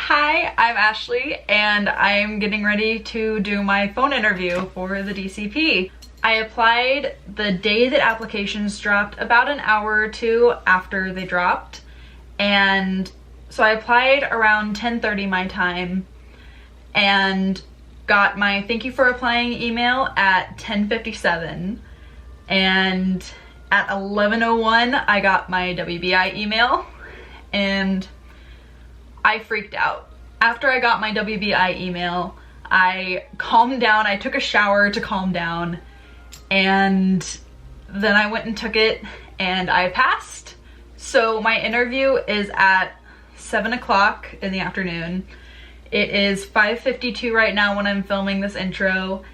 Hi, I'm Ashley and I'm getting ready to do my phone interview for the DCP. I applied the day that applications dropped, about an hour or two after they dropped. And so I applied around 10:30 my time and got my thank you for applying email at 10:57. And at 11:01 I got my WBI email and I freaked out. After I got my WBI email, I calmed down. I took a shower to calm down, and then I went and took it and I passed. So my interview is at 7 o'clock in the afternoon. It is 5:52 right now when I'm filming this intro,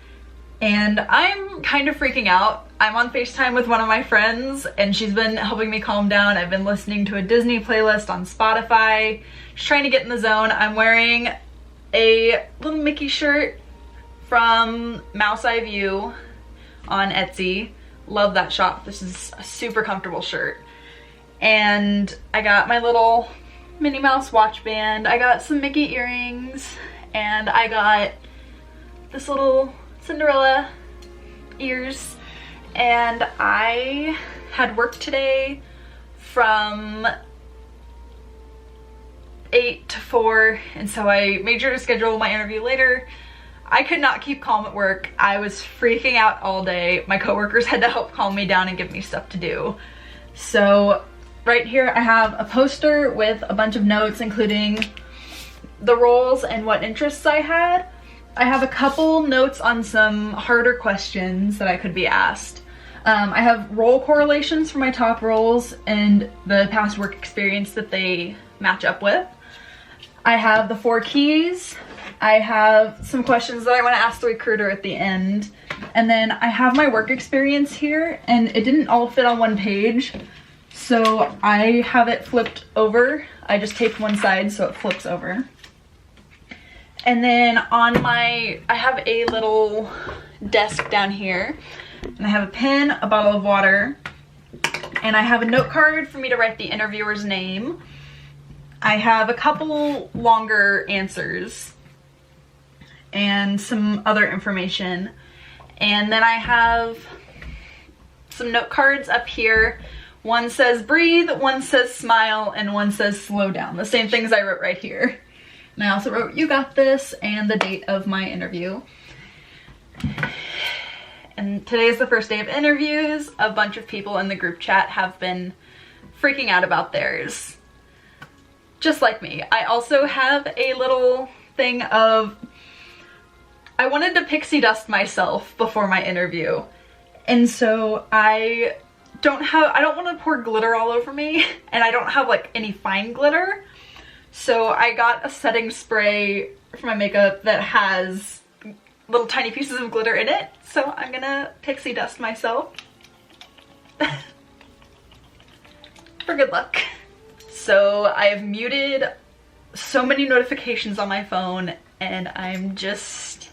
and I'm kind of freaking out. I'm on FaceTime with one of my friends and she's been helping me calm down. I've been listening to a Disney playlist on Spotify, just trying to get in the zone. I'm wearing a little Mickey shirt from Mouse Eye View on Etsy. Love that shop. This is a super comfortable shirt. And I got my little Minnie Mouse watch band. I got some Mickey earrings, and I got this little Cinderella ears. And I had work today from 8 to 4, and so I made sure to schedule my interview later. I could not keep calm at work. I was freaking out all day. My coworkers had to help calm me down and give me stuff to do. So right here I have a poster with a bunch of notes, including the roles and what interests I had. I have a couple notes on some harder questions that I could be asked. I have role correlations for my top roles and the past work experience that they match up with. I have the 4 keys. I have some questions that I want to ask the recruiter at the end. And then I have my work experience here, and it didn't all fit on one page, so I have it flipped over. I just taped one side so it flips over. And then on I have a little desk down here, and I have a pen, a bottle of water, and I have a note card for me to write the interviewer's name. I have a couple longer answers and some other information. And then I have some note cards up here. One says breathe, one says smile, and one says slow down. The same things I wrote right here. And I also wrote, you got this, and the date of my interview. And today is the first day of interviews. A bunch of people in the group chat have been freaking out about theirs, just like me. I also have a little thing of, I wanted to pixie dust myself before my interview. And so I don't want to pour glitter all over me, and I don't have like any fine glitter. So I got a setting spray for my makeup that has little tiny pieces of glitter in it. So I'm gonna pixie dust myself for good luck. So I've muted so many notifications on my phone and I'm just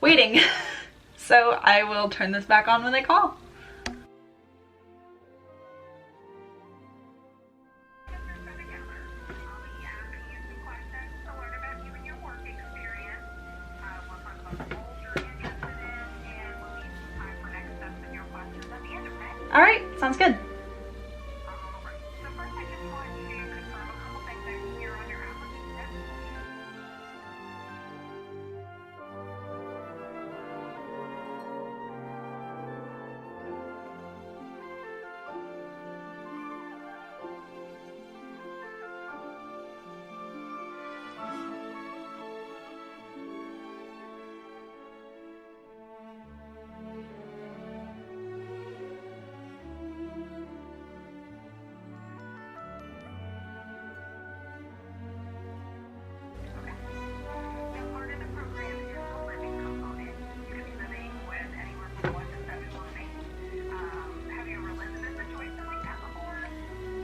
waiting. So I will turn this back on when they call. All right, sounds good.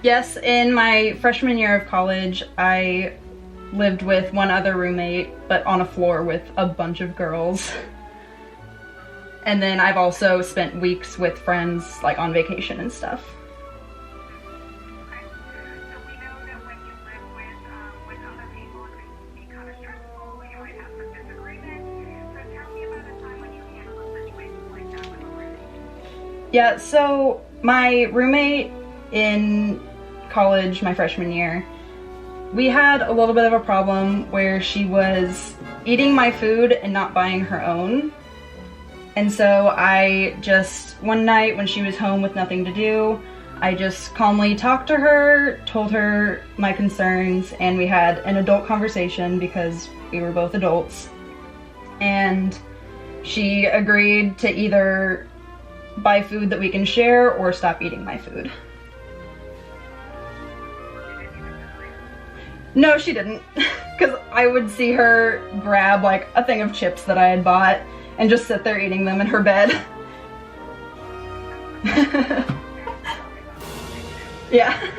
Yes, in my freshman year of college, I lived with one other roommate, but on a floor with a bunch of girls. And then I've also spent weeks with friends, like on vacation and stuff. Yeah, so my roommate in college, my freshman year, we had a little bit of a problem where she was eating my food and not buying her own. And so I just, one night when she was home with nothing to do, I just calmly talked to her, told her my concerns, and we had an adult conversation because we were both adults. And she agreed to either buy food that we can share or stop eating my food. No, she didn't, because I would see her grab like a thing of chips that I had bought and just sit there eating them in her bed. Yeah.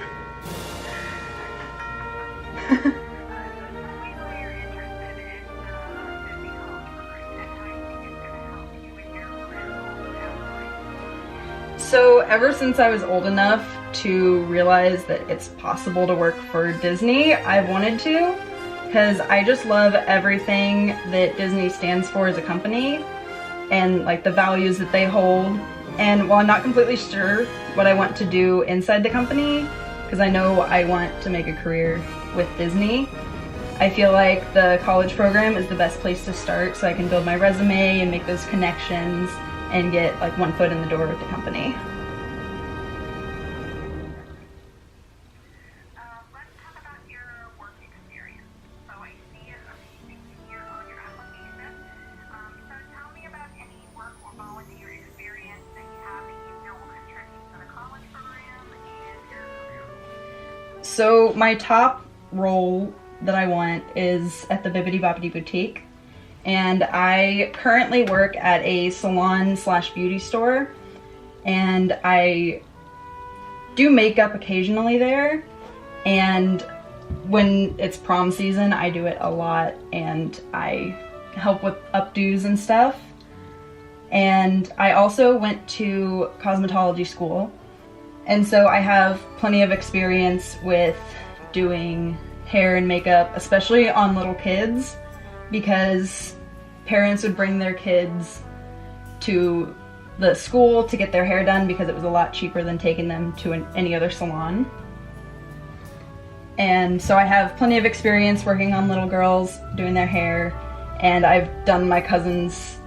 So ever since I was old enough to realize that it's possible to work for Disney, I've wanted to, because I just love everything that Disney stands for as a company and like the values that they hold. And while I'm not completely sure what I want to do inside the company, because I know I want to make a career with Disney, I feel like the college program is the best place to start so I can build my resume and make those connections and get like one foot in the door with the company. Let's talk about your work experience. So I see a few things here on your application. So tell me about any work or volunteer experience that you have that you feel will contribute to the college program and your career. So my top role that I want is at the Bibbidi Bobbidi Boutique. And I currently work at a salon / beauty store, and I do makeup occasionally there, and when it's prom season I do it a lot, and I help with updos and stuff. And I also went to cosmetology school, and so I have plenty of experience with doing hair and makeup, especially on little kids, because parents would bring their kids to the school to get their hair done because it was a lot cheaper than taking them to any other salon. And so I have plenty of experience working on little girls, doing their hair, and I've done my cousin's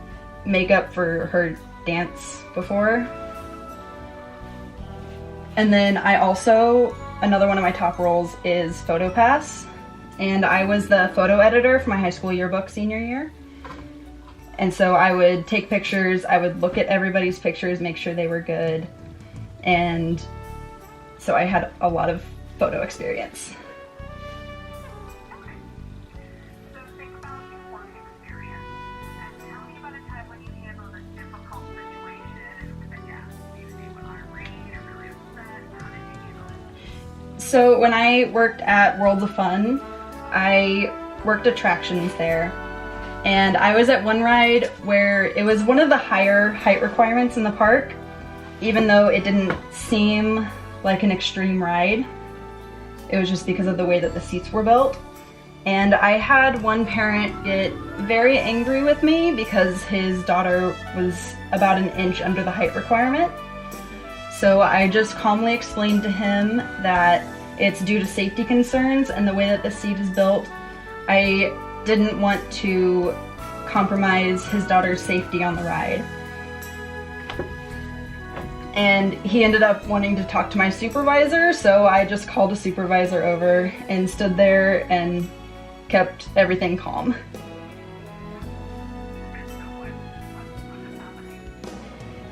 makeup for her dance before. And then I also, another one of my top roles is PhotoPass. And I was the photo editor for my high school yearbook senior year. And so I would take pictures, I would look at everybody's pictures, make sure they were good. And so I had a lot of photo experience. Okay. So think about your work experience and tell me about a time when you handled a difficult situation with a guest. Maybe they were irate or really upset. How did you handle it? So when I worked at Worlds of Fun, I worked attractions there, and I was at one ride where it was one of the higher height requirements in the park, even though it didn't seem like an extreme ride. It was just because of the way that the seats were built. And I had one parent get very angry with me because his daughter was about an inch under the height requirement. So I just calmly explained to him that it's due to safety concerns and the way that the seat is built. I didn't want to compromise his daughter's safety on the ride. And he ended up wanting to talk to my supervisor, so I just called a supervisor over and stood there and kept everything calm.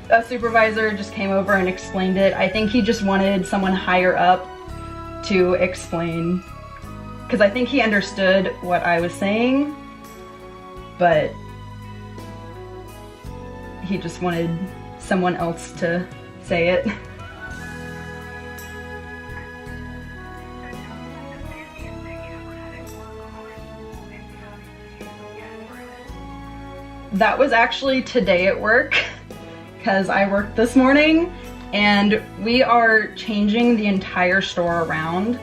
A supervisor just came over and explained it. I think he just wanted someone higher up to explain, because I think he understood what I was saying, but he just wanted someone else to say it. That was actually today at work, because I worked this morning. And we are changing the entire store around.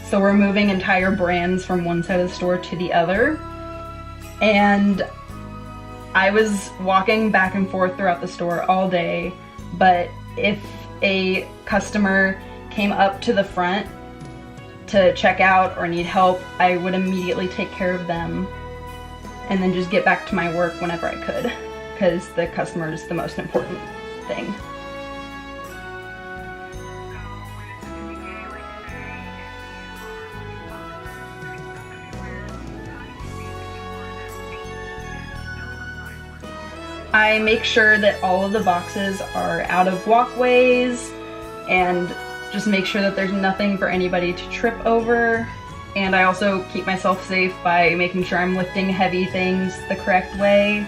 So we're moving entire brands from one side of the store to the other. And I was walking back and forth throughout the store all day, but if a customer came up to the front to check out or need help, I would immediately take care of them and then just get back to my work whenever I could, because the customer is the most important thing. I make sure that all of the boxes are out of walkways and just make sure that there's nothing for anybody to trip over. And I also keep myself safe by making sure I'm lifting heavy things the correct way.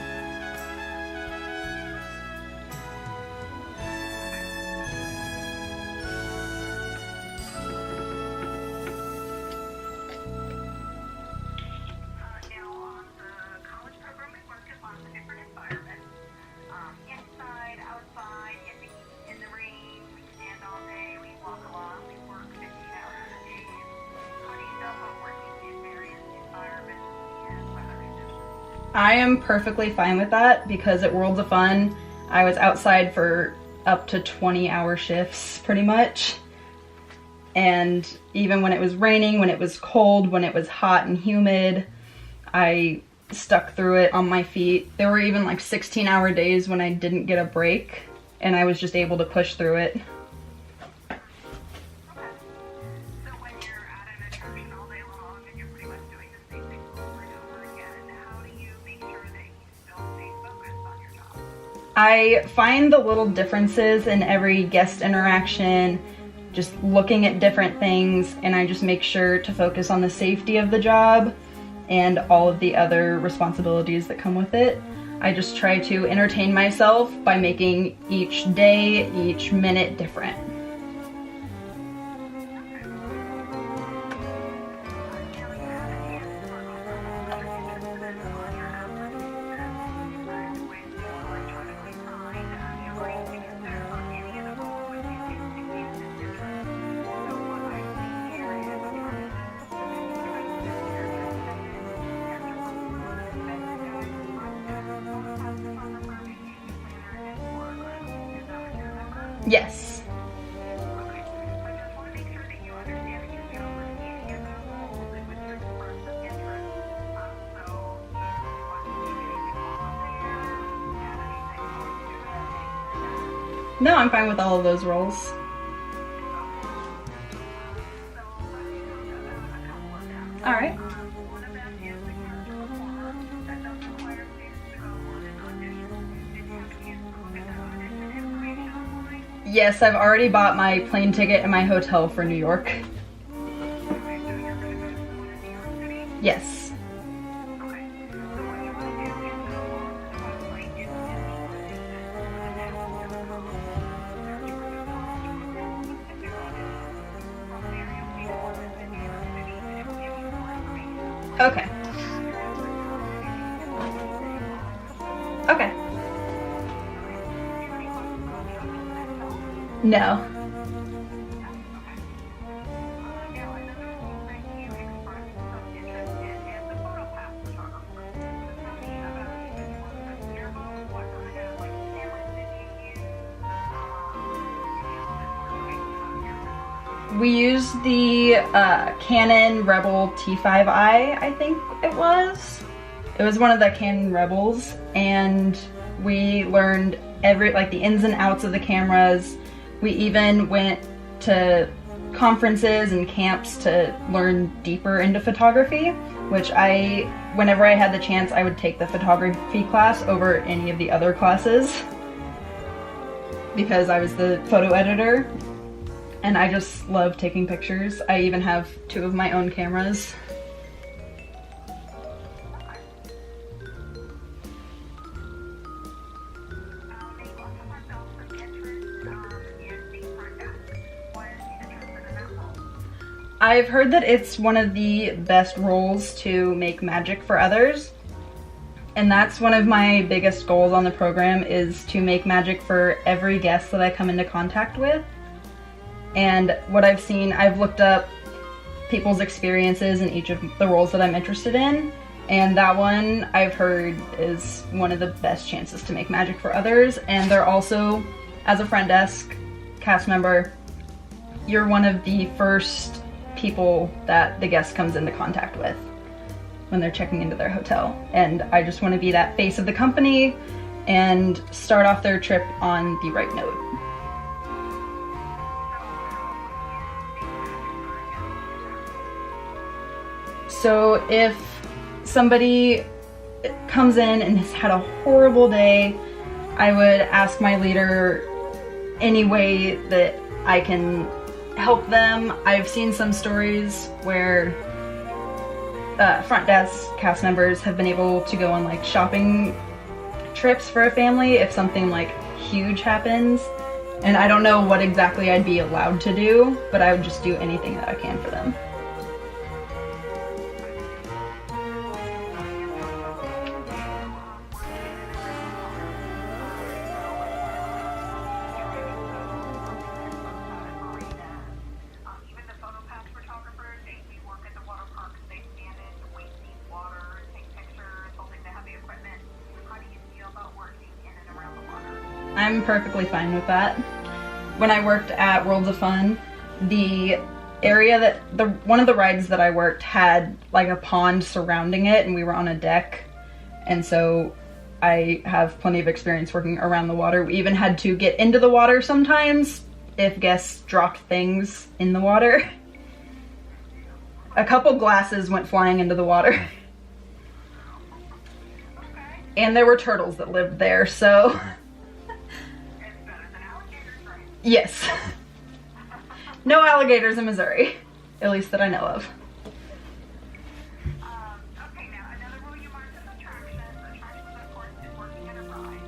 I am perfectly fine with that because at Worlds of Fun, I was outside for up to 20-hour shifts pretty much. And even when it was raining, when it was cold, when it was hot and humid, I stuck through it on my feet. There were even like 16-hour days when I didn't get a break and I was just able to push through it. I find the little differences in every guest interaction, just looking at different things, and I just make sure to focus on the safety of the job and all of the other responsibilities that come with it. I just try to entertain myself by making each day, each minute different. Yes. No, I'm fine with all of those roles. All right. Yes, I've already bought my plane ticket and my hotel for New York. Yes. Okay. Okay. No. We used the Canon Rebel T5i, I think it was. It was one of the Canon Rebels, and we learned the ins and outs of the cameras. We even went to conferences and camps to learn deeper into photography, which whenever I had the chance, I would take the photography class over any of the other classes because I was the photo editor. And I just love taking pictures. I even have 2 of my own cameras. I've heard that it's one of the best roles to make magic for others. And that's one of my biggest goals on the program, is to make magic for every guest that I come into contact with. And what I've seen, I've looked up people's experiences in each of the roles that I'm interested in, and that one I've heard is one of the best chances to make magic for others. And they're also as a front desk cast member, you're one of the first people that the guest comes into contact with when they're checking into their hotel. And I just want to be that face of the company and start off their trip on the right note. So if somebody comes in and has had a horrible day, I would ask my leader any way that I can help them. I've seen some stories where front desk cast members have been able to go on like shopping trips for a family if something like huge happens, and I don't know what exactly I'd be allowed to do, but I would just do anything that I can for them. I'm perfectly fine with that. When I worked at Worlds of Fun, the area one of the rides that I worked had like a pond surrounding it, and we were on a deck, and so I have plenty of experience working around the water. We even had to get into the water sometimes if guests dropped things in the water. A couple glasses went flying into the water. And there were turtles that lived there, so... Yes. No alligators in Missouri, at least that I know of. Okay, now another rule you marked is attractions. Attractions, of course, is working at a ride.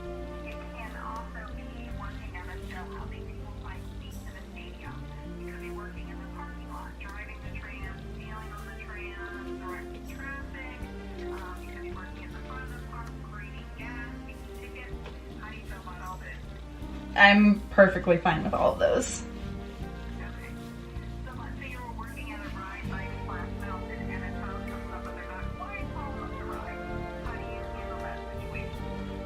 It can also be working at a show, helping people find seats in a stadium. You could be working in the parking lot, driving the tram, stealing on the tram, directing traffic. You could be working at the front of the park, grading gas, taking tickets. How do you feel about all this? I'm perfectly fine with all of those. Okay. So let's say you were working at a ride like Splash Mountain and a child comes up and they're not quite tall enough to ride. How do you handle that situation?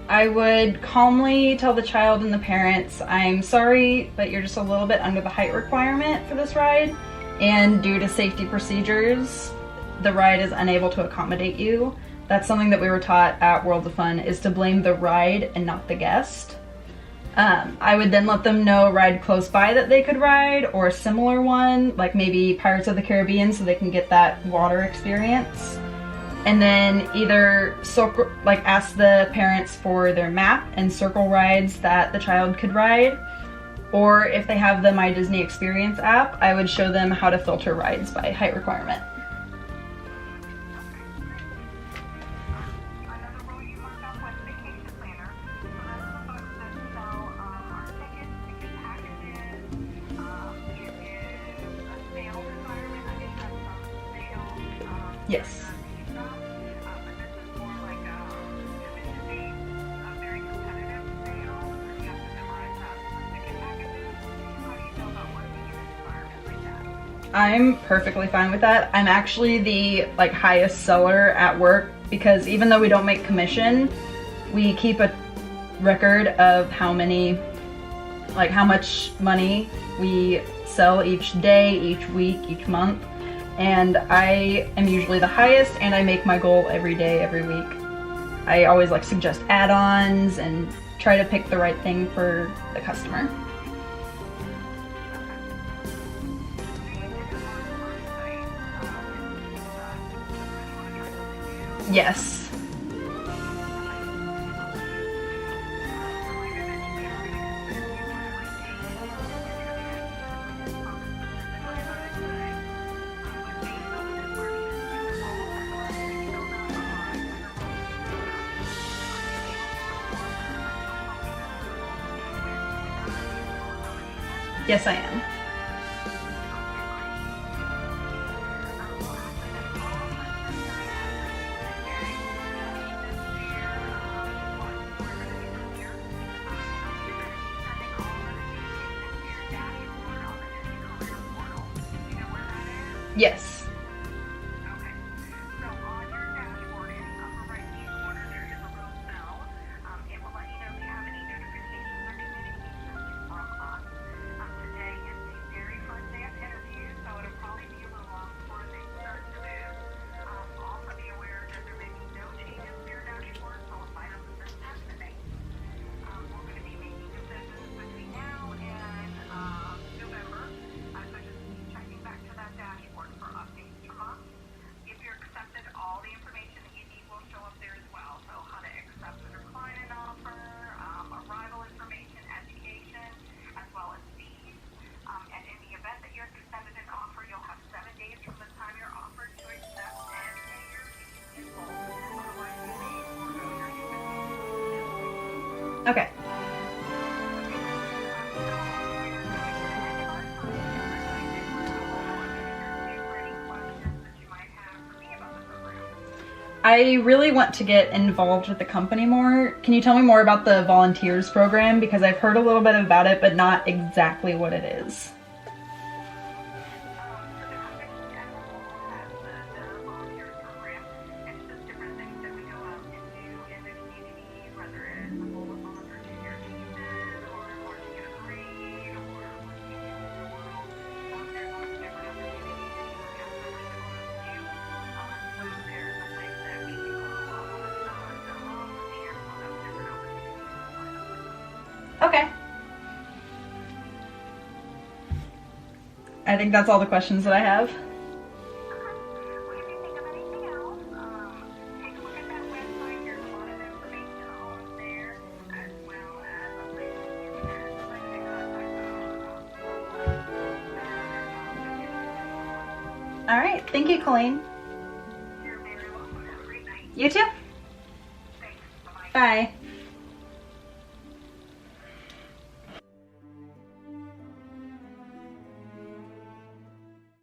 I would calmly tell the child and the parents, I'm sorry, but you're just a little bit under the height requirement for this ride, and due to safety procedures, the ride is unable to accommodate you. That's something that we were taught at World of Fun, is to blame the ride and not the guest. I would then let them know a ride close by that they could ride, or a similar one, like maybe Pirates of the Caribbean, so they can get that water experience. And then either ask the parents for their map and circle rides that the child could ride, or if they have the My Disney Experience app, I would show them how to filter rides by height requirement. Yes. I'm perfectly fine with that. I'm actually the highest seller at work, because even though we don't make commission, we keep a record of how much money we sell each day, each week, each month. And I am usually the highest, and I make my goal every day, every week. I always suggest add-ons and try to pick the right thing for the customer. Yes. Yes, I am. Yes. Okay. So on your dashboard in the upper right-hand corner, there is a little bell. It will let you know if you have any notifications or communications. Okay. I really want to get involved with the company more. Can you tell me more about the volunteers program? Because I've heard a little bit about it, but not exactly what it is. Okay. I think that's all the questions that I have. Well, if you think of anything else, take a look at that website. There's a lot of information on there, as well as a link you can contact. All right. Thank you, Colleen. You're very welcome. Have a great night. You too. Thanks. Bye-bye. Bye.